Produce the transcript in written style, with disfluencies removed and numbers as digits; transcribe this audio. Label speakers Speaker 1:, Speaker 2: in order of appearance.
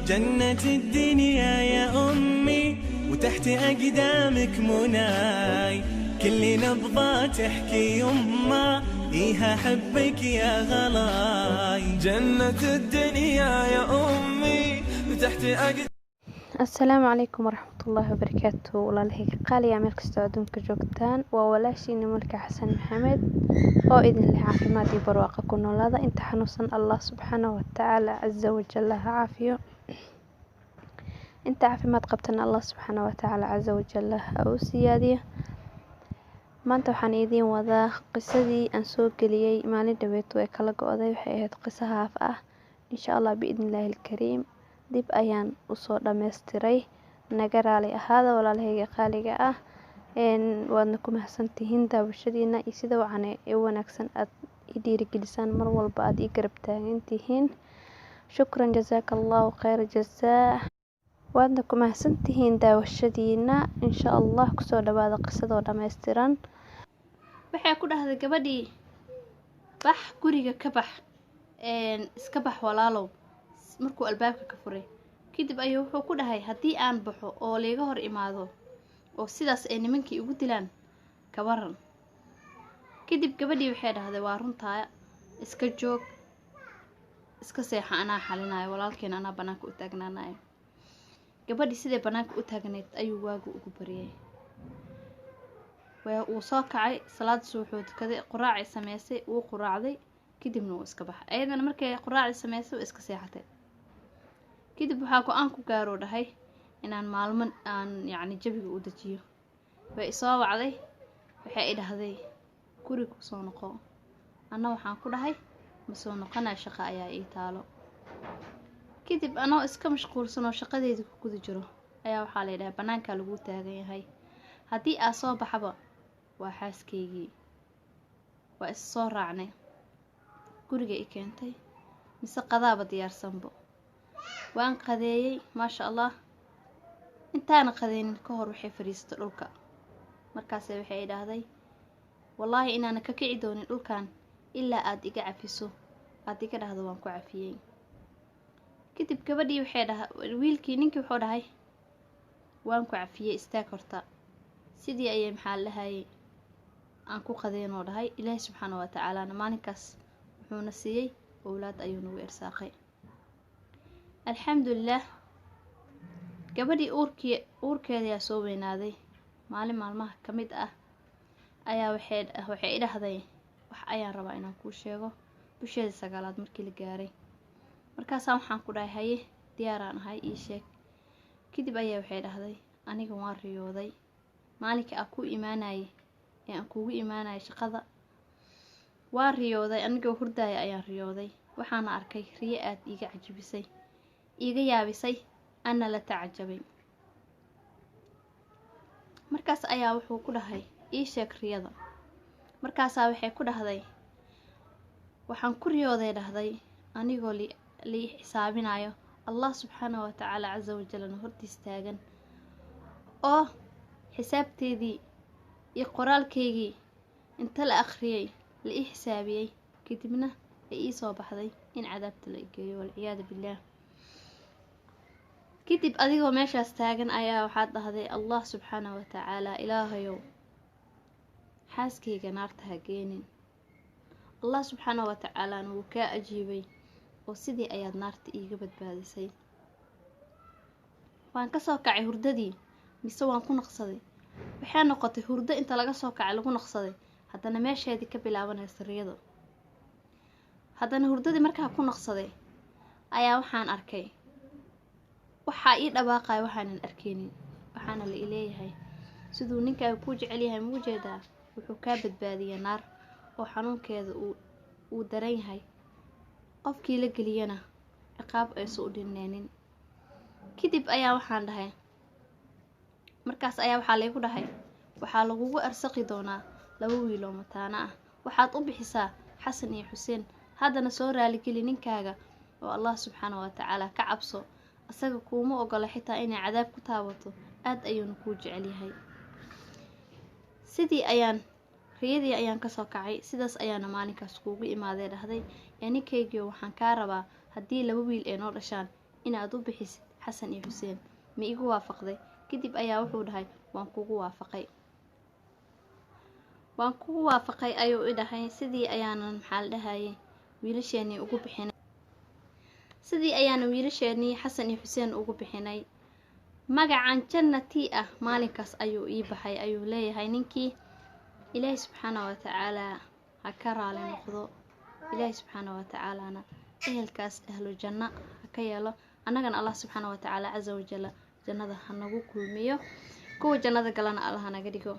Speaker 1: جنة الدنيا يا أمي وتحت أقدامك مناي، كل نبضة تحكي يما إيها حبك يا غلاي. جنة الدنيا يا أمي وتحت
Speaker 2: السلام عليكم ورحمة الله وبركاته. والله قال يا ملك استعدونك جوجتان وولاشي ملك حسن محمد oo idin leh caafimaad iyo barwaaqo ku noolaada inta xanuunsan Allah subhanahu wa ta'ala azza wa jalla ha caafiyo, inta caafimaad qabtana Allah subhanahu wa ta'ala azza wa jalla ha u siyaadiyo. maanta waxaan idin wadaa qisadii aan soo galiyay maalin dhaweeto ee kala go'day. waxay ahayd qiso haaf ah insha Allah biidnillaahi alkariim. dib ayaan u soo dhameystiray, naga raali ahaada walaalahayga qaaliga ah. waadna ku mahadsantihiin daawashadiina iyo sida wacan ee wanaagsan aad i dhiirigelisaan mar walba aad i garab taagan tihiin. shukran jazaakallahu khayr jazaa. waadna ku mahadsantihiin daawashadiina. insha Allah kusoo dhawaada qisadoo dhameystiran.
Speaker 3: waxay ku dhahday gabadhii bax guriga ka bax, iska bax walaalow. markuu albaabka ka furay kadib ayuu wuxuu ku dhahay haddii aan baxo oo leega hor imaado oo sidaas ay nimankii ugu dilaan ka waran. kadib gabadhii waxay dhahday waa runtaa, iska joog, iska seexa, anaa xalinayo, walaalkeen anaa banaanka u taagnaanayo. gabadhii sidee banaanka u taagneed ayuu waagu ugu bariyay. uu soo kacay, salaad suuxuu tukaday, quraacay sameysay, wuu quraacday, kadibna wuu iska baxay. ayadana markay quraacay sameysay way iska seexatay. kadib waxaa go-aan ku gaaroo dhahay inaan maalmo aan jabiga u dajiyo. way isoo wacday, waxay i dhahday guriga soo noqo. anna waxaan ku dhahay ma soo noqonaa, shaqo ayaa ii taalo. kadib anoo iska mashquulsan oo shaqadeedii ku guda jiro ayaa waxaa la yidhahay banaankaa lagu taagan yahay, haddii aa soo baxaba waa xaaskaygii. waa is soo raacnay, guriga i keentay, mise qadaaba diyaarsanbo. waan qadeeyay maasha Allah. intaana qadeynin ka hor waxay fariistay dhulka. markaasay waxay i dhahday wallaahi inaana ka kici doonin dhulkan ilaa aad iga cafiso, aad iga dhahdo waan ku cafiyey. kadib gabadhii waxay wiilkii ninkii wuxuu dhahay waan ku cafiyey, istaag horta. sidii ayay maxaa lahayay aan ku qadeenoo dhahay. ilaahay subxaanahu wa ta'aalana maalinkaas wuxuuna siiyey owlaad ayuu nagu irsaaqay alxamdulilah. gabadhii uurkeeda ayaa soo weynaaday. maalin maalmaha ka mid ah ayaa waxay i dhahday wax ayaan rabaa inaan kuu sheego. bisheeda 9aad markii la gaaray, markaasaa waxaan ku dhahay haye diyaaraan ahay, ii sheeg. kadib ayaa waxay dhahday aniga waan riyooday maalinka aan ku imaanayay ee aan kuugu imaanayay shaqada. waan riyooday, anigoo hurdaaya ayaan riyooday. waxaana arkay riyo aad iiga cajabisay, iiga yaabisay, ana la tacajabay. markaas ayaa wuxuu ku dhahay ii sheeg riyada. markaasaa waxay ku dhahday waxaan ku riyooday dhahday anigoo lii xisaabinayo Allah subxaanahu wa ta'ala azza wa jalla hortiis taagan, oo xisaabteedii iyo qoraalkeygii inta la akhriyay la ii xisaabiyay, kadibna ay ii soo baxday in cadaabta la geeyo wal ciyaadu billah. kadib adigoo meeshaas taagan ayaa waxaad dhahday Allah subxaanahu wa ta'ala ilaahayow xaaskeyga naarta ha geenin. Allah subxaanahu wa ta'ala wuu kaa ajiibay oo sidii ayaad naarta iiga badbaadisay. waan ka soo kacay hurdadii, mise waan ku naqsaday. waxay noqotay hurdo inta laga soo kacay lagu naqsaday, haddana meesheedii ka bilaabanaysa riyada. haddana hurdadii markaa ku naqsaday ayaa waxaan arkay waxaa ii dhawaaqay waxaanan arkeynin. waxaana la ileeyahay siduu ninkaaga kuu jecel yahay muu jeedaa, wuxuu kaa badbaadiyay naar oo xanuunkeeda uu daran yahay. qofkii la geliyana ciqaab aysan u dhineenin. kadib ayaa waxaan dhahay, markaas ayaa waxaa laygu dhahay waxaa lagugu arsaqi doonaa 2 wiil oo mataana ah. waxaad u bixisaa xasan iyo xuseen. haddana soo raaligeli ninkaaga oo Allah subxaanahu wa ta'ala ka cabso. asaga kuuma ogola xitaa inay cadaab ku taabato, aad ayuuna kuu jecel yahay. sidii ayaan riyadii ayaan ka soo kacay. sidaas ayaana maalinkaas kuugu imaaday dhahday ninkaygiio waxaan kaa rabaa haddii 2 wiil ay noo dhashaan inaad u bixisid xasan iyo xuseen ma igu waafaqday kadib ayaa wuxuu dhahay waan kugu waafaqay ayuu i dhahay sidii ayaanan maxaa la dhahayay wiilasheenii ugu bixinay xasan iyo xuseen ugu bixinay magacan jannati ah maalinkaas ayuu ii baxay ayuu leeyahay ninkii ilaahay subxaanahu wa tacaala ha ka raali noqdo ilaahay subxaanahu wa tacaalana ehelkaas ahlu janno ha ka yeelo annagana allah subxaanahu wa tacaala caza wajalla jannada ha nagu kulmiyo kuwa jannada galana allah naga dhigo